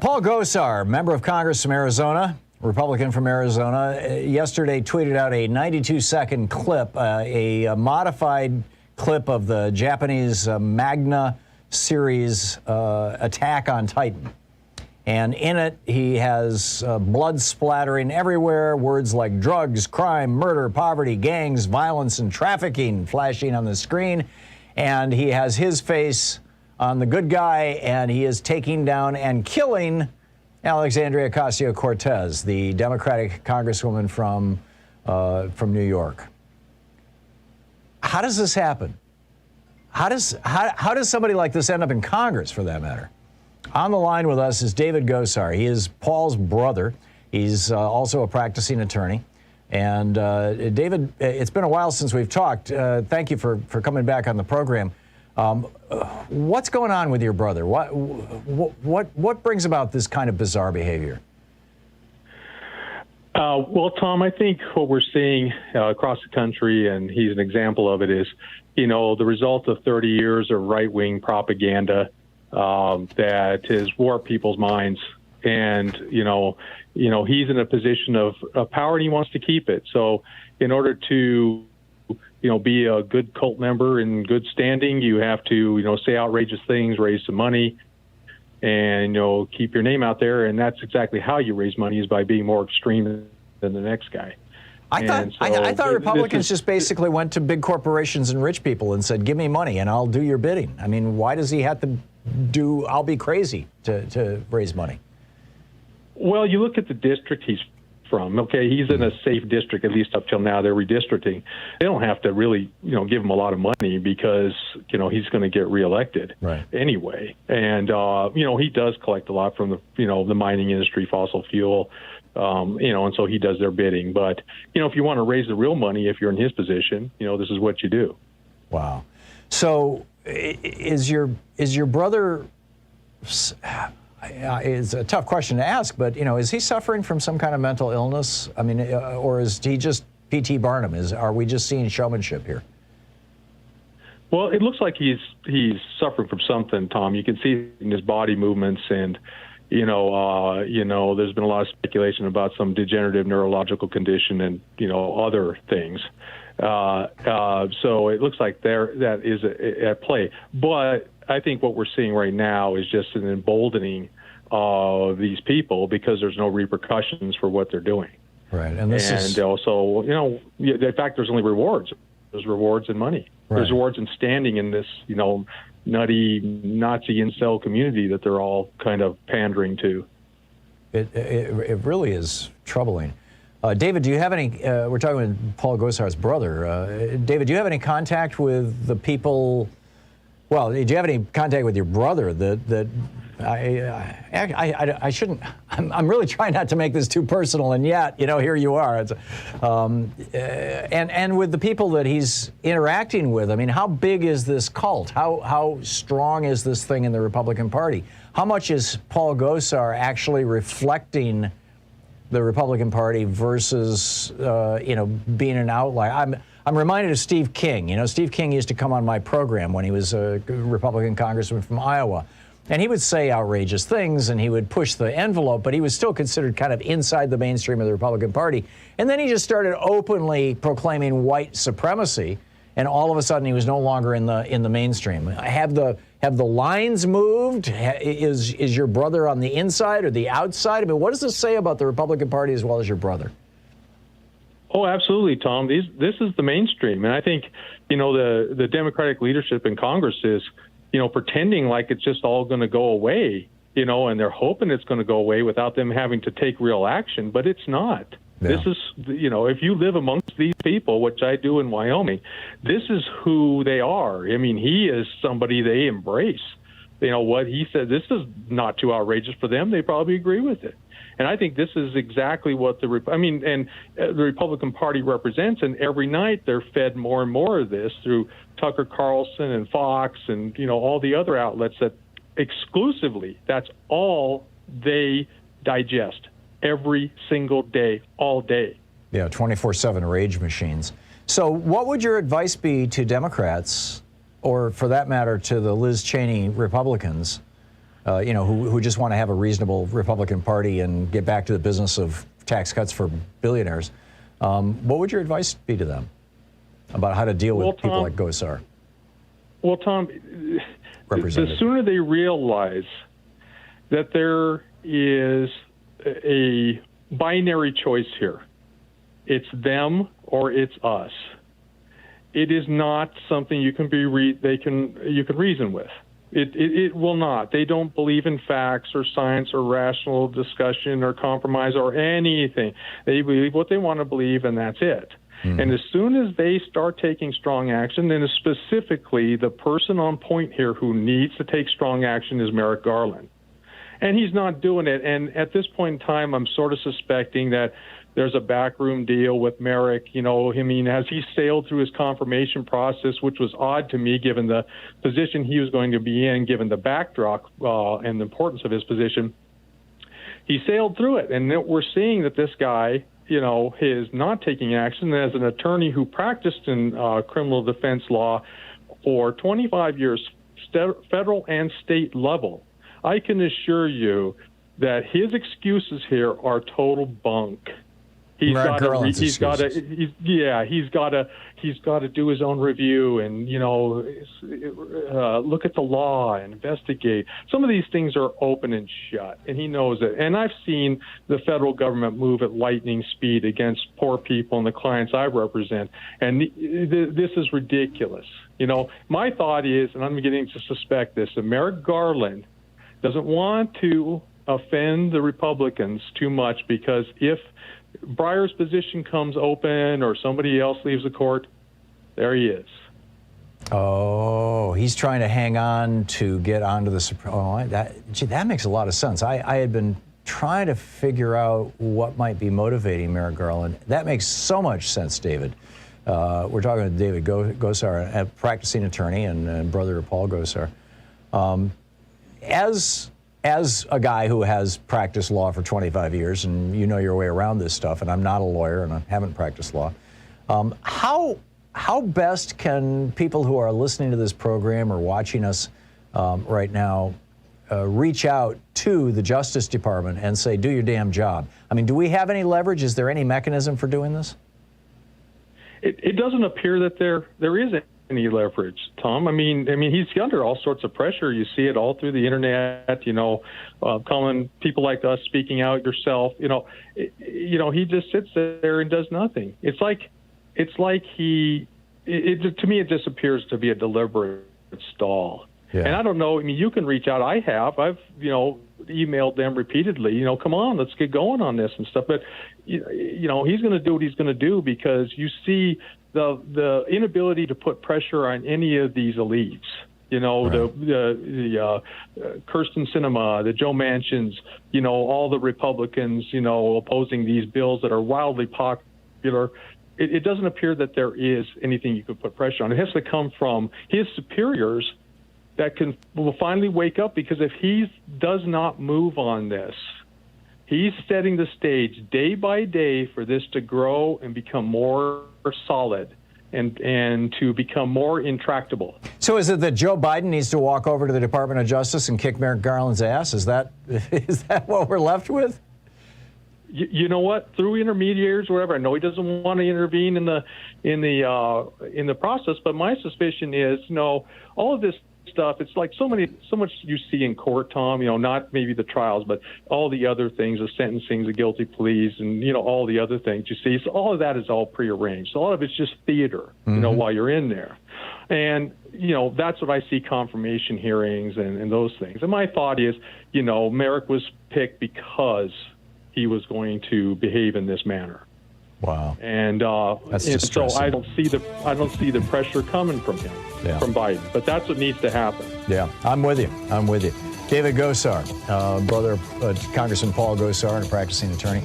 Paul Gosar, member of Congress from Arizona, Republican from Arizona, yesterday tweeted out a 92-second clip, a modified clip of the Japanese Magna series attack on Titan. And in it, he has blood splattering everywhere, words like drugs, crime, murder, poverty, gangs, violence, and trafficking flashing on the screen. And he has his face on the good guy, and he is taking down and killing Alexandria Ocasio-Cortez, the Democratic Congresswoman from New York. How does this happen? How does somebody like this end up in Congress, for that matter? On the line with us is David Gosar. He is Paul's brother. He's also a practicing attorney. And David, it's been a while since we've talked. Thank you for coming back on the program. What's going on with your brother? What brings about this kind of bizarre behavior? Well, Tom, I think what we're seeing across the country, and he's an example of it, is, the result of 30 years of right-wing propaganda that has warped people's minds. And, he's in a position of power and he wants to keep it. So in order to be a good cult member in good standing, you have to, say outrageous things, raise some money, and, keep your name out there. And that's exactly how you raise money, is by being more extreme than the next guy. I thought Republicans just basically went to big corporations and rich people and said, give me money and I'll do your bidding. I mean, why does he have to do, I'll be crazy to raise money? Well, you look at the district he's from. Okay, he's in a safe district, at least up till now. They're redistricting. They don't have to really, give him a lot of money because, he's going to get reelected anyway. And, he does collect a lot from the, the mining industry, fossil fuel, and so he does their bidding. But, if you want to raise the real money, if you're in his position, this is what you do. Wow. So is your brother... It's a tough question to ask, but, is he suffering from some kind of mental illness? I mean, or is he just P.T. Barnum? Are we just seeing showmanship here? Well, it looks like he's suffering from something, Tom. You can see in his body movements, and, there's been a lot of speculation about some degenerative neurological condition and, other things. So it looks like that is at play. But I think what we're seeing right now is just an emboldening of these people because there's no repercussions for what they're doing. Right. And also, in fact, there's only rewards. There's rewards and money. Right. There's rewards in standing in this, nutty Nazi incel community that they're all kind of pandering to. It really is troubling. David, do you have any, we're talking with Paul Gosar's brother. David, do you have any contact with the people, well, do you have any contact with your brother I shouldn't, I'm really trying not to make this too personal, and yet, here you are. And with the people that he's interacting with, I mean, how big is this cult? How strong is this thing in the Republican Party? How much is Paul Gosar actually reflecting the Republican Party versus, being an outlier? I'm reminded of Steve King. Steve King used to come on my program when he was a Republican congressman from Iowa. And he would say outrageous things, and he would push the envelope, but he was still considered kind of inside the mainstream of the Republican Party. And then he just started openly proclaiming white supremacy, and all of a sudden he was no longer in the mainstream. Have the lines moved? Is your brother on the inside or the outside? I mean, what does this say about the Republican Party as well as your brother? Oh, absolutely, Tom. This is the mainstream. And I think, the Democratic leadership in Congress is, pretending like it's just all going to go away, and they're hoping it's going to go away without them having to take real action. But it's not. Yeah. This is, if you live amongst these people, which I do in Wyoming, this is who they are. I mean, he is somebody they embrace. What he said, this is not too outrageous for them. They probably agree with it. And I think this is exactly what the Republican Party represents. And every night they're fed more and more of this through Tucker Carlson and Fox and, all the other outlets that exclusively, that's all they digest every single day, all day. Yeah, 24/7 rage machines. So what would your advice be to Democrats, or for that matter, to the Liz Cheney Republicans, who just want to have a reasonable Republican Party and get back to the business of tax cuts for billionaires. What would your advice be to them about how to deal with people like Gosar? Well, Tom, the sooner they realize that there is a binary choice here, it's them or it's us. It is not something you can reason with. It will not. They don't believe in facts or science or rational discussion or compromise or anything. They believe what they want to believe, and that's it. And as soon as they start taking strong action, then specifically the person on point here who needs to take strong action is Merrick Garland. And he's not doing it. And at this point in time, I'm sort of suspecting that there's a backroom deal with Merrick. As he sailed through his confirmation process, which was odd to me given the position he was going to be in, given the backdrop and the importance of his position, he sailed through it. And we're seeing that this guy, is not taking action. As an attorney who practiced in criminal defense law for 25 years, federal and state level, I can assure you that his excuses here are total bunk. He's got to do his own review and look at the law and investigate. Some of these things are open and shut, and he knows it. And I've seen the federal government move at lightning speed against poor people and the clients I represent, and this is ridiculous. My thought is, and I'm beginning to suspect this, that Merrick Garland doesn't want to offend the Republicans too much, because if Breyer's position comes open or somebody else leaves the court, there he is. Oh, he's trying to hang on to get onto the Supreme. Oh, that makes a lot of sense. I had been trying to figure out what might be motivating Merrick Garland. That makes so much sense, David. We're talking to David Gosar, a practicing attorney and brother of Paul Gosar. As a guy who has practiced law for 25 years, and you know your way around this stuff, and I'm not a lawyer and I haven't practiced law, how best can people who are listening to this program or watching us right now reach out to the Justice Department and say, do your damn job? I mean, do we have any leverage? Is there any mechanism for doing this? It doesn't appear that there is any leverage, Tom. I mean, he's under all sorts of pressure. You see it all through the internet. Calling people like us, speaking out yourself. He just sits there and does nothing. It's like to me, it just appears to be a deliberate stall. Yeah. And I don't know. I mean, you can reach out. I've emailed them repeatedly. Come on, let's get going on this and stuff. But he's going to do what he's going to do, because you see the inability to put pressure on any of these elites. Right. the Kirsten Sinema, the Joe Manchins, all the Republicans, opposing these bills that are wildly popular. It doesn't appear that there is anything you could put pressure on. It has to come from his superiors that will finally wake up, because if he does not move on this, he's setting the stage day by day for this to grow and become more solid and to become more intractable. So is it that Joe Biden needs to walk over to the Department of Justice and kick Merrick Garland's ass? Is that what we're left with? You know what? Through intermediaries, whatever. I know he doesn't want to intervene in the process, but my suspicion is, all of this stuff, it's like so much you see in court, Tom, not maybe the trials, but all the other things, the sentencing, the guilty pleas, and, all the other things you see. So all of that is all prearranged. So a lot of it's just theater, while you're in there. And, that's what I see, confirmation hearings and those things. And my thought is, Merrick was picked because he was going to behave in this manner. Wow. And so I don't see the pressure coming from him, from Biden. But that's what needs to happen. Yeah, I'm with you. David Gosar, brother of Congressman Paul Gosar, and a practicing attorney.